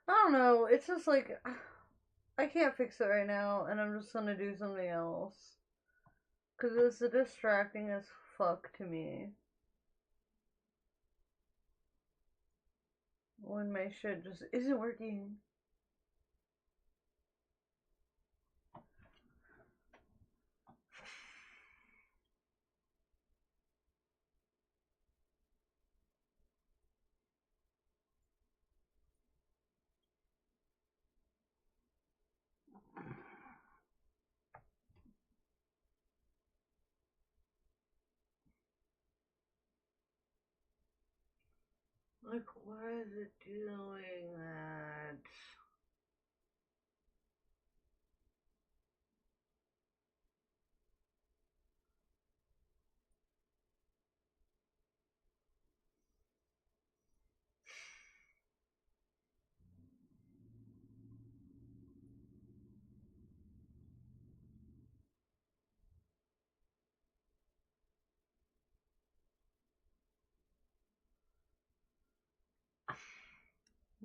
I don't know. It's just like I can't fix it right now, and I'm just gonna do something else. Cause it's distracting as fuck to me when my shit just isn't working. Like, why is it doing that?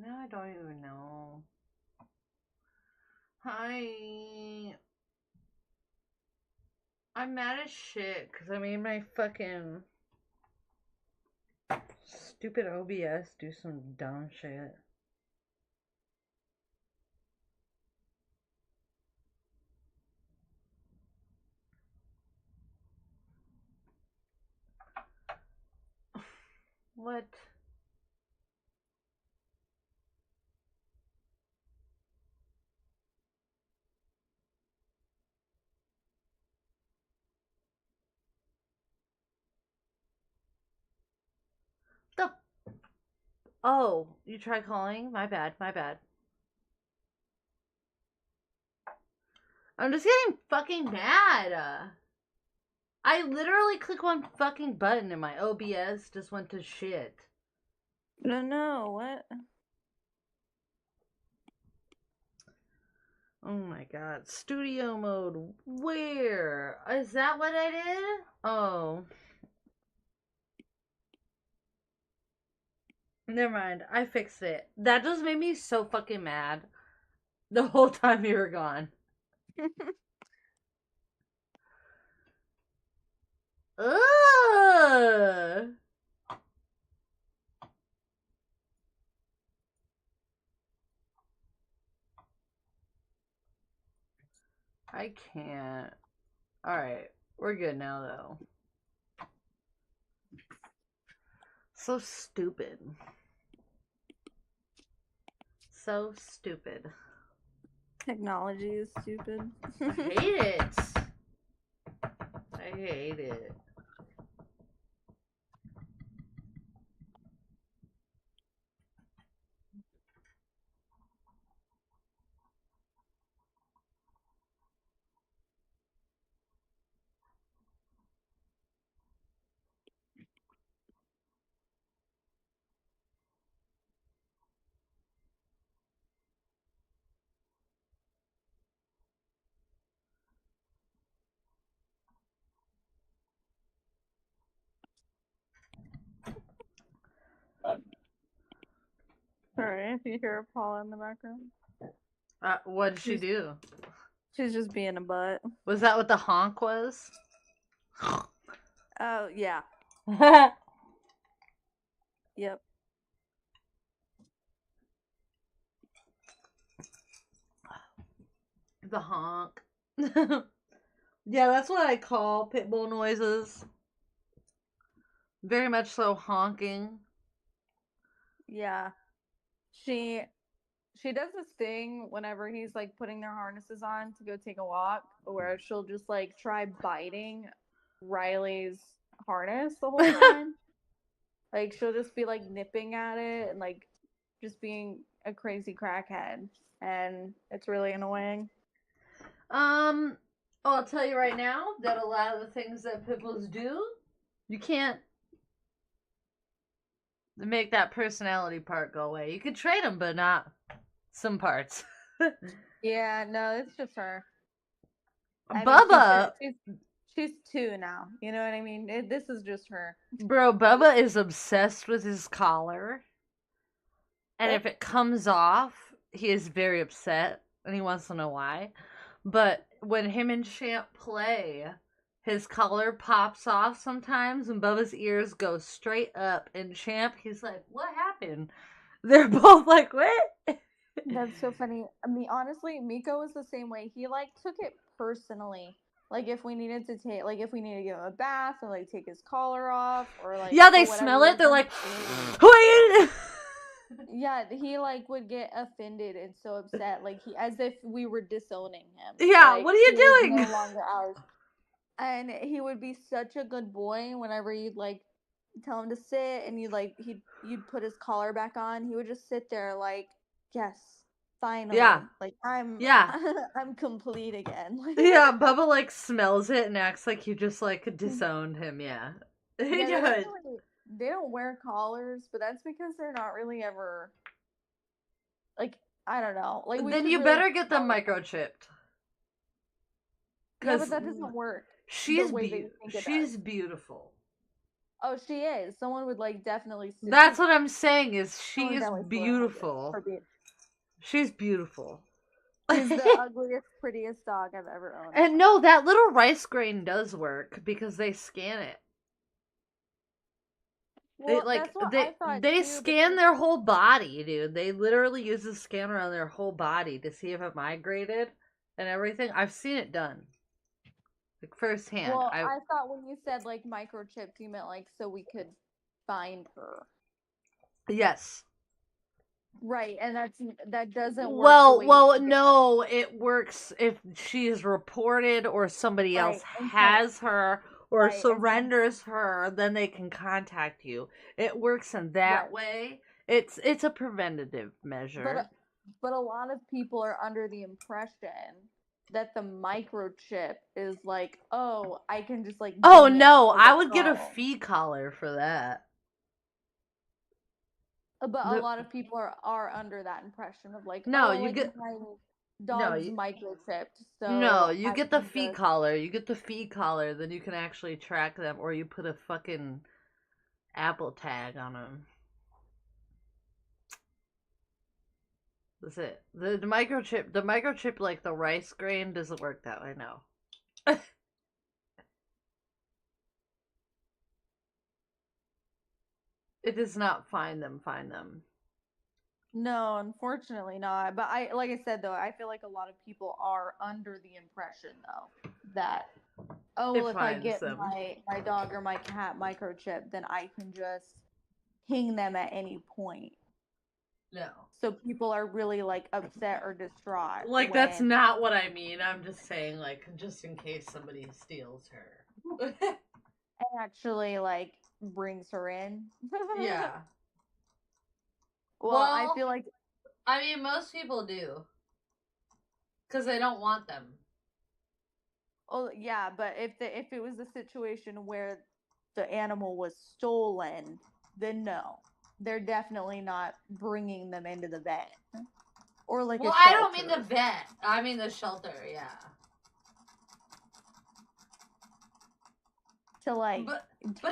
Now I don't even know. Hi. I'm mad as shit because I made my fucking stupid OBS do some dumb shit. What? The. Oh, you tried calling? My bad, my bad. I'm just getting fucking mad. I literally click one fucking button and my OBS just went to shit. No, what? Oh my god. Studio mode. Where? Is that what I did? Oh. Never mind. I fixed it. That just made me so fucking mad the whole time you were gone. Ugh. I can't. Alright. We're good now, though. So stupid. So stupid. Technology is stupid. I hate it. I hate it. Sorry if you hear Paula in the background. What did she do? She's just being a butt. Was that what the honk was? Oh, yeah. Yep. The honk. Yeah, that's what I call pitbull noises. Very much so honking. Yeah. She does this thing whenever he's like putting their harnesses on to go take a walk, where she'll just like try biting Riley's harness the whole time. Like she'll just be like nipping at it and like just being a crazy crackhead, and it's really annoying. I'll tell you right now that a lot of the things that pitbulls do, you can't make that personality part go away. You could train them, but not some parts. Yeah, no, it's just her. Bubba, she's 2 now. You know what I mean? This is just her. bro, Bubba is obsessed with his collar. And if it comes off, he is very upset and he wants to know why. But when him and Champ play, his collar pops off sometimes and Bubba's ears go straight up. And Champ, he's like, "What happened?" They're both like, "What?" That's so funny. I mean, honestly, Miko was the same way. He like took it personally. Like if we needed to take, like if we needed to give him a bath or like take his collar off or like Yeah, for they whatever smell it. They're reason. like, "Wait." Yeah, he like would get offended and so upset, like he as if we were disowning him. Yeah, Like what are you he was doing? no longer ours. And he would be such a good boy whenever you'd like tell him to sit and you'd put his collar back on. He would just sit there like, yes, finally, Yeah, like I'm yeah, I'm complete again. yeah. Bubba like smells it and acts like you just like disowned him. Yeah, he Yeah, they does. definitely they don't wear collars, but that's because they're not really ever like I don't know. Like we Then should you really better get them microchipped. Yeah, Cause but that doesn't work the she's way that you think it does. she's beautiful. Oh, she is. Someone would like definitely sue. That's what I'm saying. Is Someone would she's definitely sue her beautiful. She's beautiful. She's the ugliest, prettiest dog I've ever owned. And no, that little rice grain does work because they scan it. Well, Like that's what they I thought they too. scan their whole body, dude. They literally use a scanner on their whole body to see if it migrated and everything. I've seen it done, like firsthand. Well, I thought when you said like microchipped, you meant like so we could find her. Yes. Right, and that doesn't work. Well, no, it works if she is reported or somebody else Right, has her or right, surrenders her, then they can contact you. It works in that Right. way. It's a preventative measure. But a lot of people are under the impression that the microchip is like, oh, I can just like. Oh ding it no, with I would get a phone. fee collar for that. But a lot of people are under that impression of like, No, oh, you like get my no, dog's you, microchipped, no, so you I get the can fee just collar. You get the fee collar, then you can actually track them, or you put a fucking Apple tag on them. That's it. The microchip like the rice grain doesn't work that way. No. It does not find them. Find them. No, unfortunately not. But I like I said though, I feel like a lot of people are under the impression though that oh well It if I finds get them. my dog or my cat microchip, then I can just ping them at any point. No. So people are really like upset or distraught. Like that's not what I mean. I'm just saying like just in case somebody steals her. and actually like brings her in. Yeah. Well, I feel like I mean most people do. Cuz they don't want them. oh yeah, but if it was a situation where the animal was stolen, then no, they're definitely not bringing them into the vet or like. Well, a I shelter. don't mean the vet. I mean the shelter. Yeah. To like, but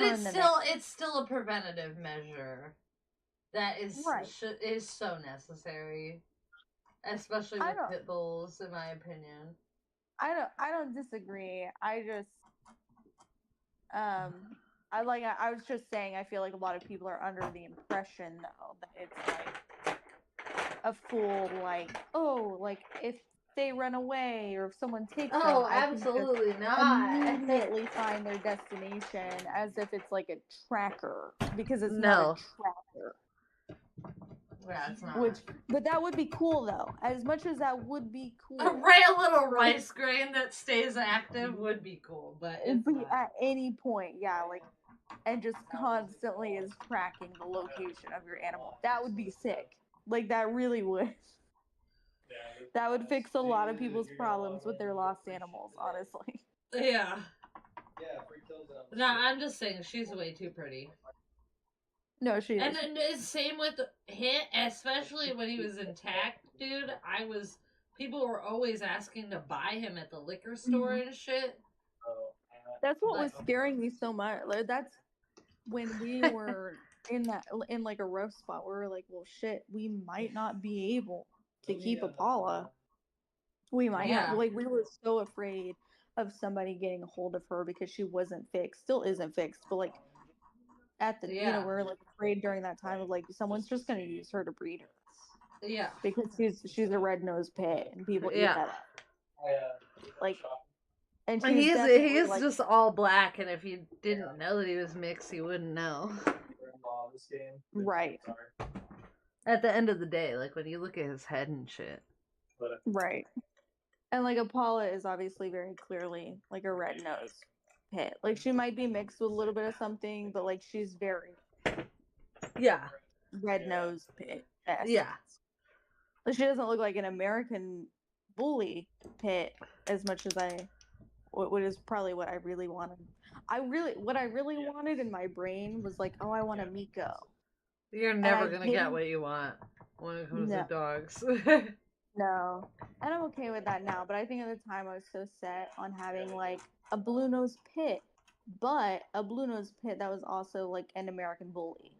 it's still a preventative measure that is right. Is so necessary, especially with pit bulls, in my opinion. I don't disagree. I just I was just saying I feel like a lot of people are under the impression though that it's like a full like oh like if they run away or if someone takes them, absolutely not. Immediately find their destination as if it's like a tracker because it's No. not a tracker. Yeah, it's not. But that would be cool though. As much as that would be cool. A little rice grain that stays active would be cool, but it's not. At any point, yeah, like and just constantly is tracking the location of your animal. That would be sick. Like that really would. That would fix a lot of people's problems with their lost animals, honestly. Yeah. No, I'm just saying she's way too pretty. No, she is. And then same with him, especially when he was intact, dude. People were always asking to buy him at the liquor store and shit. That's what was scaring me so much. Like, that's when we were in like a rough spot where we were like, well, shit, we might not be able to keep a Paula, we might have, Yeah. like, we were so afraid of somebody getting a hold of her because she wasn't fixed, still isn't fixed, but like at the, Yeah. we're like afraid during that time of like someone's just gonna use her to breed her Yeah. because she's a red-nosed pit and people eat Yeah. that up. Like, and she's He definitely is like, just all black, and if you didn't know that he was mixed, you wouldn't know. right, At the end of the day, like when you look at his head and shit. right. And like Apollo is obviously very clearly like a red-nosed pit. Like she might be mixed with a little bit of something, but like she's very Yeah. red-nosed pit. Yeah. Like she doesn't look like an American bully pit as much as what is probably what I really wanted. What I really wanted in my brain was like, oh, I want a Miko. You're And never I gonna get didn't. what you want when it comes to No, dogs. no. And I'm okay with that now, but I think at the time I was so set on having like a blue nose pit, but a blue nose pit that was also like an American bully.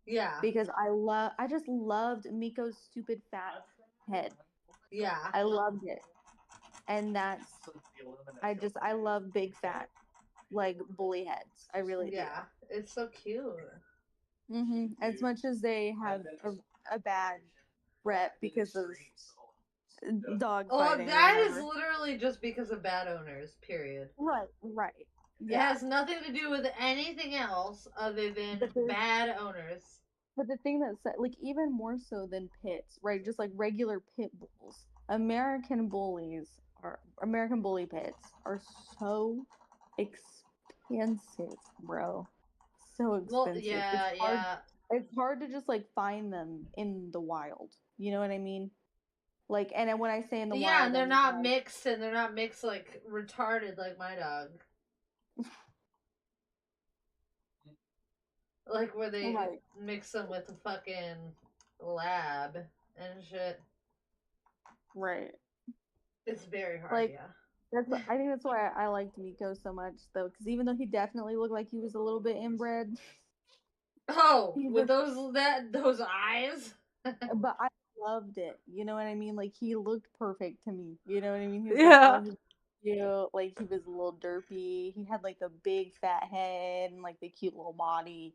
Yeah. Because I just loved Miko's stupid fat head. Yeah. I loved it. And I love big fat like bully heads. I really do. Yeah. It's so cute. As much as they have a bad rep because of dog Well, fighting or that is whatever. literally just because of bad owners, period. Right. It Yeah. has nothing to do with anything else other than But bad owners. the thing that's like even more so than pits, right? Just like regular pit bulls. American bully pits are so expensive, bro. So Well, expensive. yeah, yeah. It's hard to just like find them in the wild. You know what I mean? Like, and then when I say in the Yeah, wild, and I they're mean not mixed, and they're not mixed like retarded like my dog. Like where they right. mix them with a fucking lab and shit. Right. It's very hard, Like yeah. I think that's why I liked Miko so much though, because even though he definitely looked like he was a little bit inbred, Oh, he with was, those eyes. but I loved it. You know what I mean? Like he looked perfect to me. You know what I mean? He was like, Yeah. oh, he's cute. Like he was a little derpy. He had like the big fat head and like the cute little body.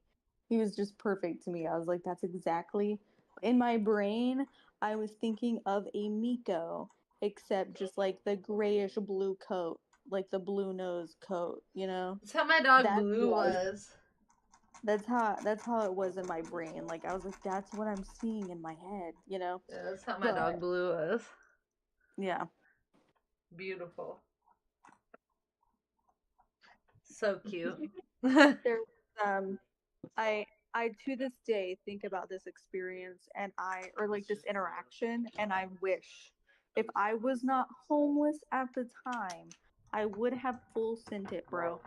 He was just perfect to me. I was like, that's exactly in my brain. I was thinking of a Miko, except just like the grayish blue coat, like the blue nose coat. You know, That's how my dog that's Blue what was. that's how it was in my brain. Like I was like, that's what I'm seeing in my head. You know, Yeah, that's how my dog but Blue was. yeah. Beautiful. So cute. There I I to this day think about this experience and or like this interaction and I wish if I was not homeless at the time, I would have full sent it, bro.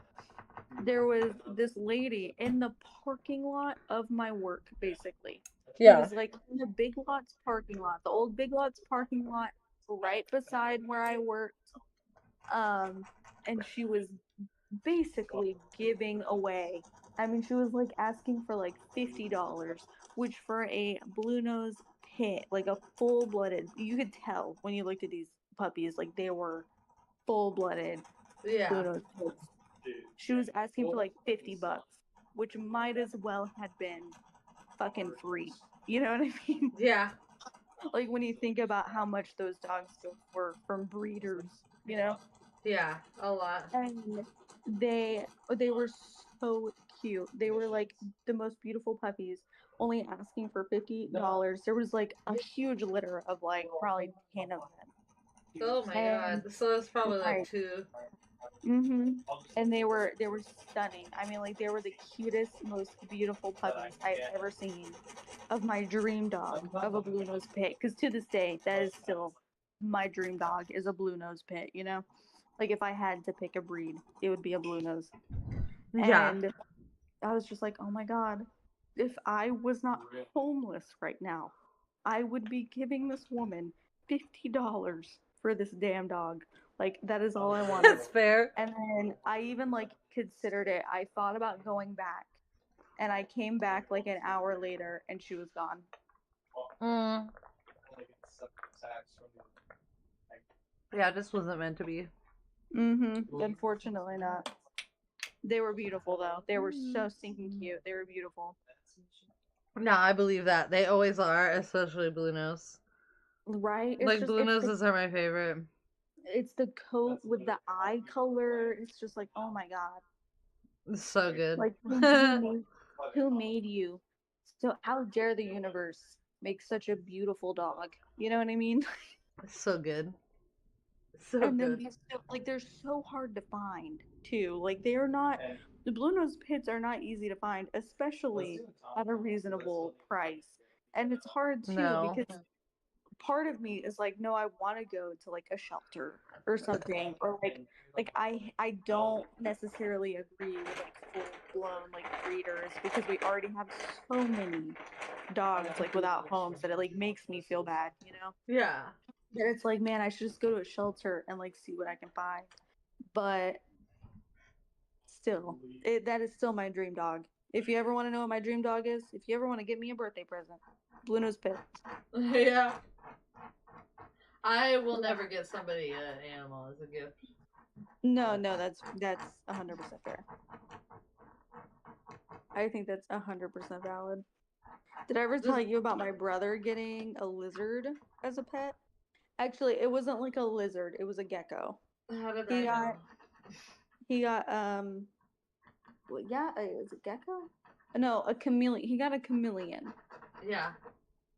There was this lady in the parking lot of my work, basically. She Yeah. was like in the Big Lots parking lot, the old Big Lots parking lot right beside where I worked. And she was basically giving away. I mean, she was like asking for like $50, which for a blue nose pit, like a full blooded, you could tell when you looked at these puppies, like they were full blooded blue Yeah. nose pits. She was asking for like $50, which might as well have been fucking free. You know what I mean? Yeah. Like when you think about how much those dogs go for from breeders, you know? Yeah. A lot. And they were so cute. They were like the most beautiful puppies, only asking for $50. There was like a huge litter of like probably 10 of Oh my them. god. So it's probably And like right. two. And they were stunning. I mean, like they were the cutest, most beautiful puppies I've ever seen. Of my dream dog, of a blue nose pit. Because to this day, that is still my dream dog is a blue nose pit. You know, like if I had to pick a breed, it would be a blue nose. Yeah. And I was just like, oh my god, if I was not homeless right now, I would be giving this woman $50 for this damn dog. Like that is all I wanted. That's fair. And then I even like considered it. I thought about going back, and I came back like an hour later, and she was gone. Mm. Yeah, it just wasn't meant to be. Unfortunately not. They were beautiful though. They were so stinking cute. They were beautiful. No, I believe that. They always are, especially blue nose. Right? Like, blue noses are my favorite. It's the coat with the eye color. It's just like, oh my god. It's so good. Like who made you? So how dare the universe make such a beautiful dog? You know what I mean? It's so good. So And then good. they're so hard to find too. Like they are not the blue nose pits are not easy to find, especially at a reasonable price. And it's hard too No. because part of me is like, no, I want to go to like a shelter or something, or like I don't necessarily agree with like full blown like breeders because we already have so many dogs like without homes that it like makes me feel bad, you know? Yeah. That it's like, man, I should just go to a shelter and like see what I can find. But still, that is still my dream dog. If you ever want to know what my dream dog is, if you ever want to get me a birthday present, blue nose pit. Yeah. I will never get somebody an animal as a gift. No, that's 100% fair. I think that's 100% valid. Did I ever tell you about my brother getting a lizard as a pet? Actually, it wasn't like a lizard; it was a gecko. How did I know? He got well, yeah, is it gecko? No, a chameleon. He got a chameleon. Yeah.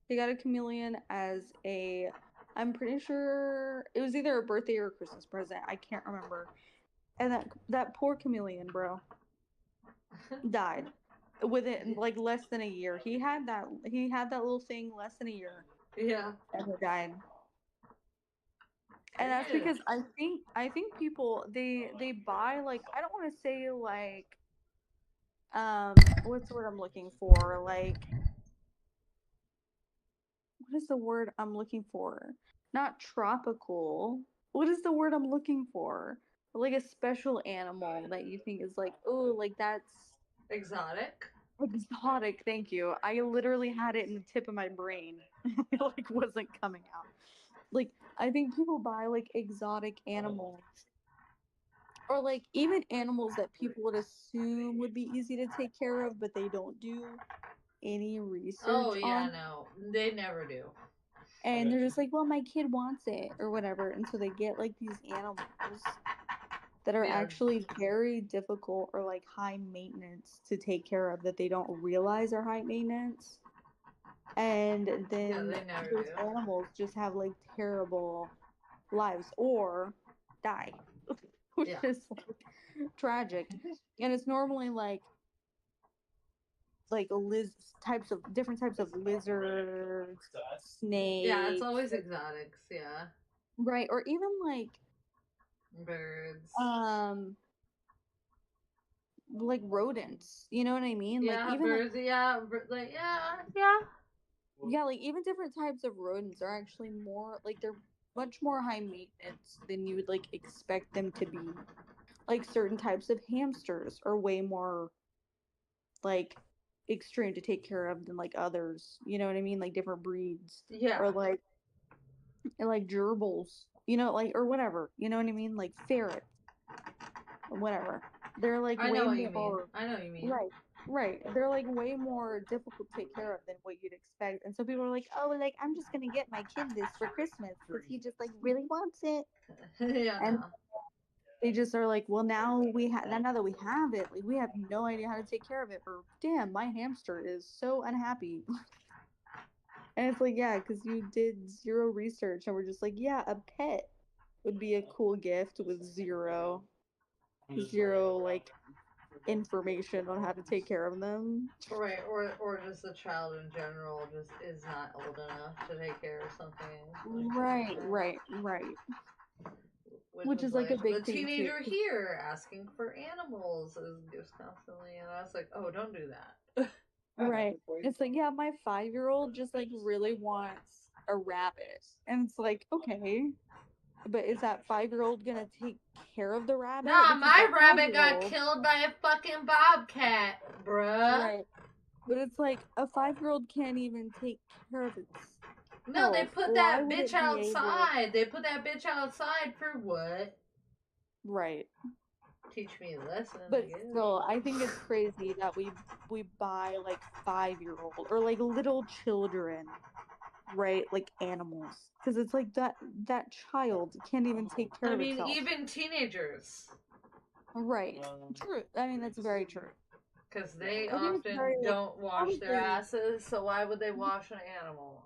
He got a chameleon as a. I'm pretty sure it was either a birthday or a Christmas present. I can't remember. And that poor chameleon, bro, died within like less than a year. He had that little thing less than a year. Yeah. And it died. And that's because I think people they buy like I don't want to say like what's the word I'm looking for? Like what is the word I'm looking for? Not tropical. What is the word I'm looking for? Like a special animal that you think is like, oh, like that's exotic. Exotic, thank you. I literally had it in the tip of my brain. It like wasn't coming out. Like I think people buy like exotic animals. Or like even animals that people would assume would be easy to take care of, but they don't do any research on. No. They never do. And they're just like, well, my kid wants it or whatever. And so they get like these animals that are actually very difficult or like high maintenance to take care of that they don't realize are high maintenance. And then those animals just have like terrible lives or die, which is like tragic. And it's normally like different types of lizards, snakes. Yeah, it's always exotics, yeah. Right, or even like birds. Like rodents. You know what I mean? Yeah, like even birds. Like yeah. Yeah, like even different types of rodents are actually more like they're much more high maintenance than you would like expect them to be. Like certain types of hamsters are way more like extreme to take care of than like others. You know what I mean? Like different breeds. Yeah. Or like gerbils, you know, like or whatever. You know what I mean? Like ferrets. Whatever. They're like I way know what more you mean. I know what you mean. Right. They're like way more difficult to take care of than what you'd expect. And so people are like, oh, like I'm just gonna get my kid this for Christmas because he just like really wants it. Yeah. And they just are like, well, now that we have it, like we have no idea how to take care of it. Or damn, my hamster is so unhappy. And it's like, yeah, because you did zero research, and we're just like, yeah, a pet would be a cool gift with zero like information on how to take care of them. Right, or just the child in general just is not old enough to take care of something. Right. Which is like a big the thing teenager too. here asking for animals is just constantly, and I was like, oh, don't do that. Right. It's like, yeah, my 5-year-old just like really wants a rabbit, and it's like, okay, but is that 5-year-old gonna take care of the rabbit? Nah, Because my rabbit got killed by a fucking bobcat, bruh. Right. But it's like a 5-year-old can't even take care of its No, they put why that would bitch it be able? outside. They put that bitch outside for what? Right. Teach me a lesson, I But guess. still, I think it's crazy that we buy like 5-year-old or like little children, right? Like animals, because it's like that child can't even take care I of mean, itself. even teenagers. Right. True. I mean, that's very true. Because they I think it's often very like don't wash their probably asses, so why would they wash an animal?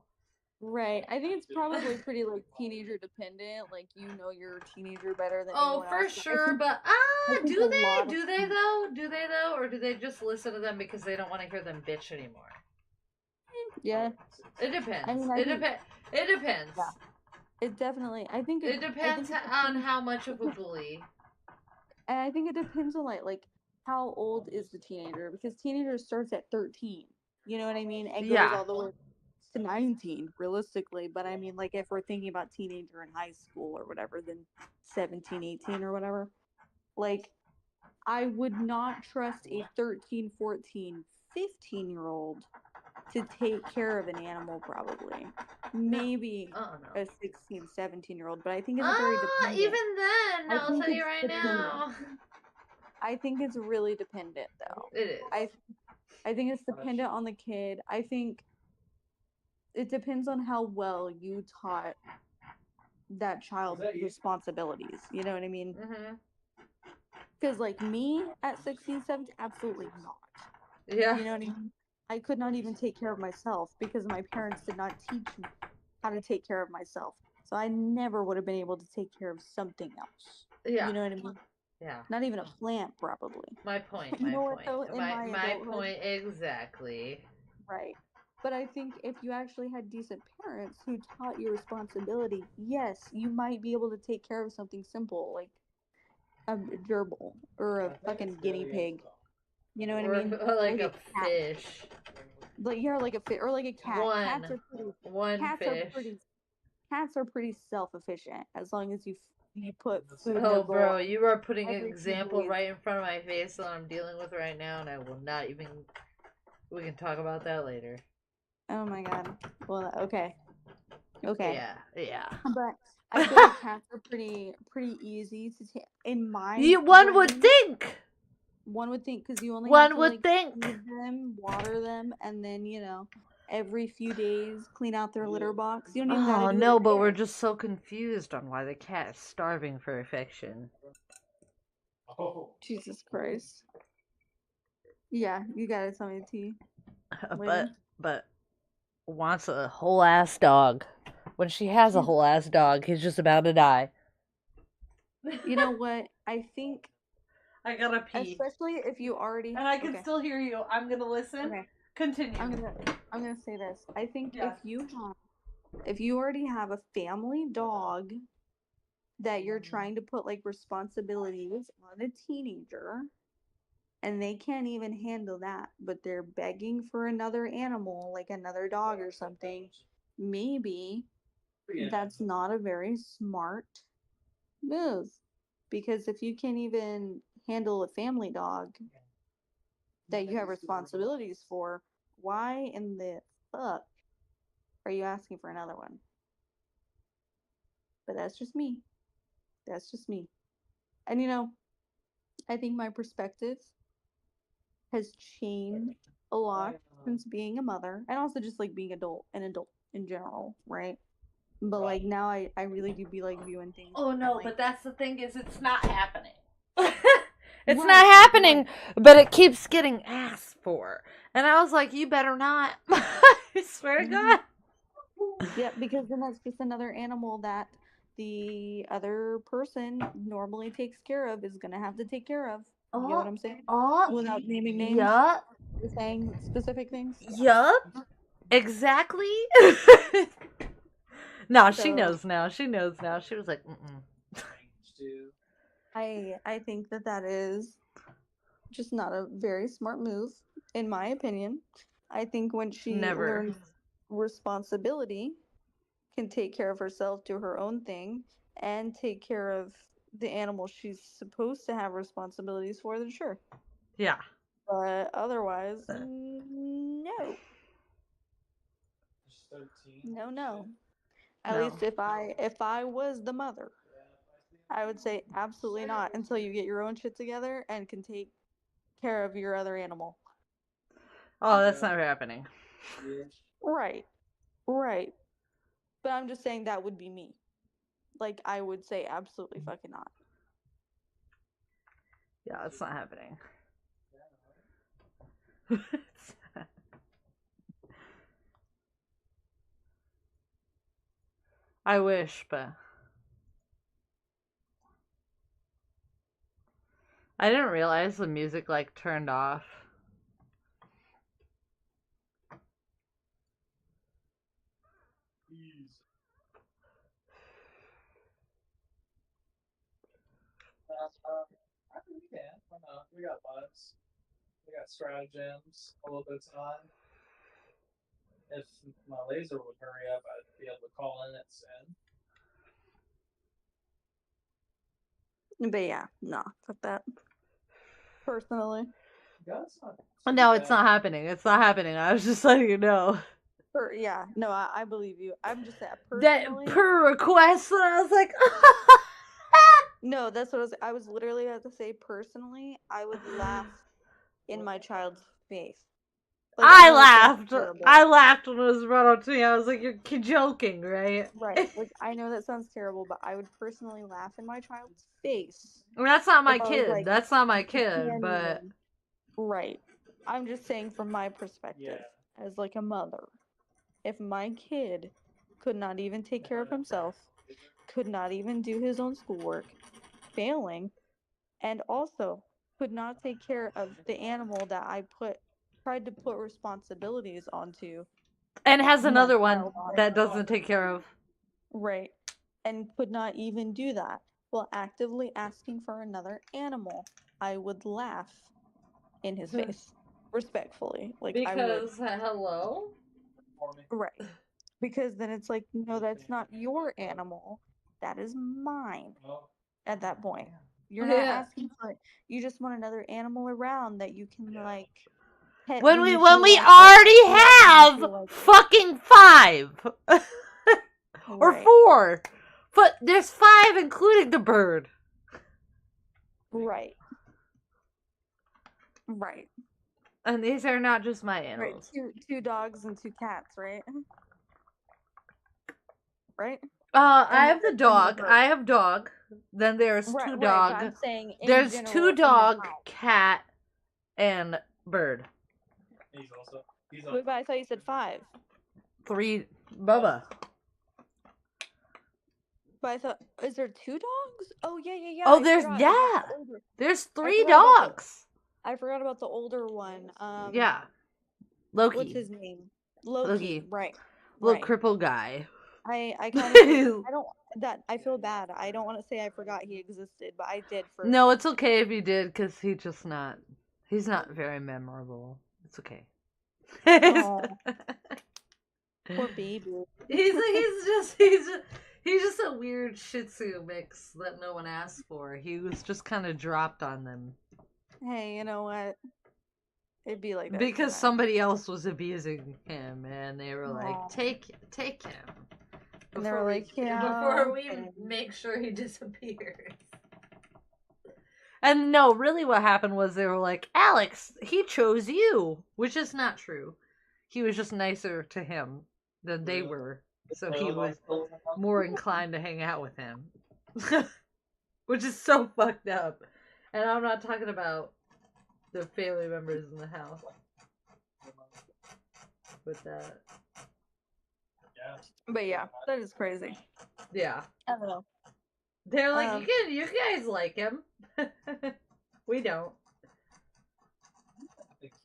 right. I think it's probably pretty like teenager dependent. Like your teenager better than Oh, anyone for else. But sure, but I think a do lot they? of Do they though? Do they though? Or do they just listen to them because they don't want to hear them bitch anymore? yeah. It I depends. mean, I think It depends. yeah. It definitely. It I think depends it on depends. how much of a bully. And I think it depends on like how old is the teenager because teenager starts at 13. You know what I mean? And goes Yeah. all the way to 19 realistically, but I mean like if we're thinking about teenager in high school or whatever then 17, 18 or whatever. Like I would not trust a 13, 14, 15-year-old to take care of an animal probably. Maybe Oh a no. 16, 17-year-old, but I think it's very dependent. Even then, I I'll think tell you it's right dependent. now. I think it's really dependent though. It is. I think it's dependent on the kid. I think it depends on how well you taught that child responsibilities. You know what I mean? Mhm. Because like me at 16, 17, absolutely not. Yeah. You know what I mean? I could not even take care of myself because my parents did not teach me how to take care of myself. So I never would have been able to take care of something else. Yeah. You know what I mean? Yeah. Not even a plant, probably. My point. You My know what point. though? In my My adulthood, point exactly. right. But I think if you actually had decent parents who taught you responsibility, yes, you might be able to take care of something simple like a gerbil or a fucking guinea pig. You know what I Or, mean? or Or like like a a cat. fish. Like yeah, like a fish or like a cat. One. One Cats are fish. pretty cats are pretty self-efficient as long as you put food in their Oh, bowl bro, you are putting an every few example days. right in front of my face that I'm dealing with right now, and I will not even. We can talk about that later. Oh my god. Well, okay. Okay. Yeah, yeah. But I feel like cats are pretty easy to take in my One would brain. think. One would think because you only have One to would like think. feed them, water them, and then every few days clean out their litter box. You don't even got to Oh do it no, every but we're day. just so confused on why the cat is starving for affection. Jesus Christ. Yeah, you gotta tell me the tea later. but wants a whole ass dog. When she has a She's, whole ass dog, he's just about to die. you know what? I think, I gotta pee. especially if you already And I can okay, still hear you. I'm gonna listen. okay. Continue. I'm gonna say this. I think Yeah. if you already have a family dog that you're trying to put like responsibilities on a teenager and they can't even handle that, but they're begging for another animal, like another dog or something, maybe that's not a very smart move. Because if you can't even handle a family dog that you have responsibilities for, why in the fuck are you asking for another one? But that's just me. That's just me. And I think my perspective has changed a lot since being a mother and also just like being an adult in general, right? But like now I really do be like viewing things Oh no, differently. but that's the thing is it's not happening. It's Right, not happening, right. but it keeps getting asked for. And I was like, you better not. I swear to Mhm. God. Yeah, because then that's just another animal that the other person normally takes care of is gonna have to take care of. You get what Oh, I'm saying? oh, Without naming names, yup, or saying specific things. yup, exactly. No, she So knows now. She knows now. She was like, mm-mm. I think that is just not a very smart move, in my opinion. I think when she Never. learns responsibility, can take care of herself, do her own thing, and take care of the animal she's supposed to have responsibilities for, then sure. Yeah. But otherwise, no. No. At No. least if I was the mother, I would say absolutely not until you get your own shit together and can take care of your other animal. Oh, that's not happening. Right. Right. But I'm just saying that would be me. Like, I would say absolutely fucking not. Yeah, it's not happening. I wish, but I didn't realize the music like turned off. We got bugs. We got stratagems a little bit of time. If my laser would hurry up, I'd be able to call in it soon. But yeah, no, fuck that. Personally. No, it's not happening. It's not happening. I was just letting you know. Yeah, no, I believe you. I'm just saying That personally. per request, and I was like, No, that's what I was literally about to say. Personally, I would laugh in my child's face. Like, I laughed. I laughed when it was brought up to me. I was like, "You're joking, right?" Right. Like, I know that sounds terrible, but I would personally laugh in my child's face. I mean, that's not my If I was kid. like, That's not my "You kid. can't But even." Right. I'm just saying from my perspective as like a mother. If my kid could not even take care of himself, could not even do his own schoolwork, failing, and also could not take care of the animal that I tried to put responsibilities onto, and has my another one child that doesn't take care of. right, and could not even do that while actively asking for another animal, I would laugh in his face, respectfully. Like, I would. Because hello. Right. Because then it's like, no, that's not your animal. That is mine at that point. You're not asking for it. You just want another animal around that you can like pet When we you feel like it, already love when you have feel like it. fucking 5 or Right. 4, but there's 5 including the bird. Right. Right. And these are not just my Right. animals. Two dogs and 2 cats, right? Right? I And have the then there's one dog. bird. I have dog. Then there's Right, 2 right, dog. but I'm saying in There's general, 2 in the dog, house. cat, and bird. Wait, but I thought you said 5. 3, Bubba. But I thought, is there 2 dogs? Oh yeah. Oh, I there's forgot about the older. there's I 3 forgot about dogs. I forgot about the older one. Yeah, Loki. What's his name? Loki. Loki. Right. Little Right. crippled guy. I kind of I don't that I feel bad. I don't want to say I forgot he existed, but I did for. No, it's okay if you did, because he's not very memorable. It's okay. Oh, poor baby. He's just a weird Shih Tzu mix that no one asked for. He was just kind of dropped on them. Hey, you know what? It'd be like that Because sometimes. somebody else was abusing him, and they were like, Aw. take him. And they were like, yeah, before we okay. make sure he disappears. And no, really what happened was they were like, Alex, he chose you, which is not true. He was just nicer to him than they were, so he was more inclined to hang out with him. Which is so fucked up. And I'm not talking about the family members in the house with that. But yeah, that is crazy. Yeah. I don't know. They're like, you guys like him. We don't.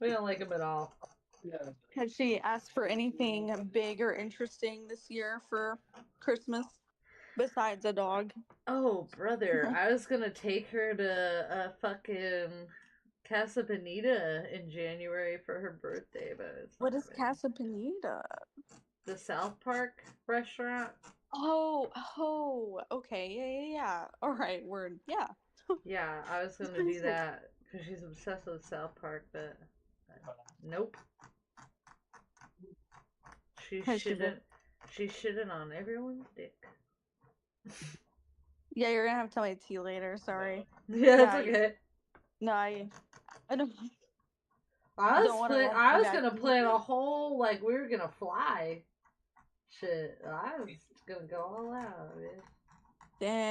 We don't like him at all. Has she asked for anything big or interesting this year for Christmas besides a dog? Oh, brother, I was gonna take her to a fucking Casa Bonita in January for her birthday, but it's What is Casa Bonita? The South Park restaurant. Oh, okay, yeah. All right, word, yeah. Yeah, I was gonna do that because she's obsessed with South Park, but nope. She Has she been- shitted on everyone's dick. Yeah, you're gonna have to tell me the tea later. Sorry. Yeah, it's Yeah, okay. No, I don't. I don't wanna watch was that gonna movie. plan a whole, like, we were gonna fly. Shit, I was gonna go all out, man. Damn.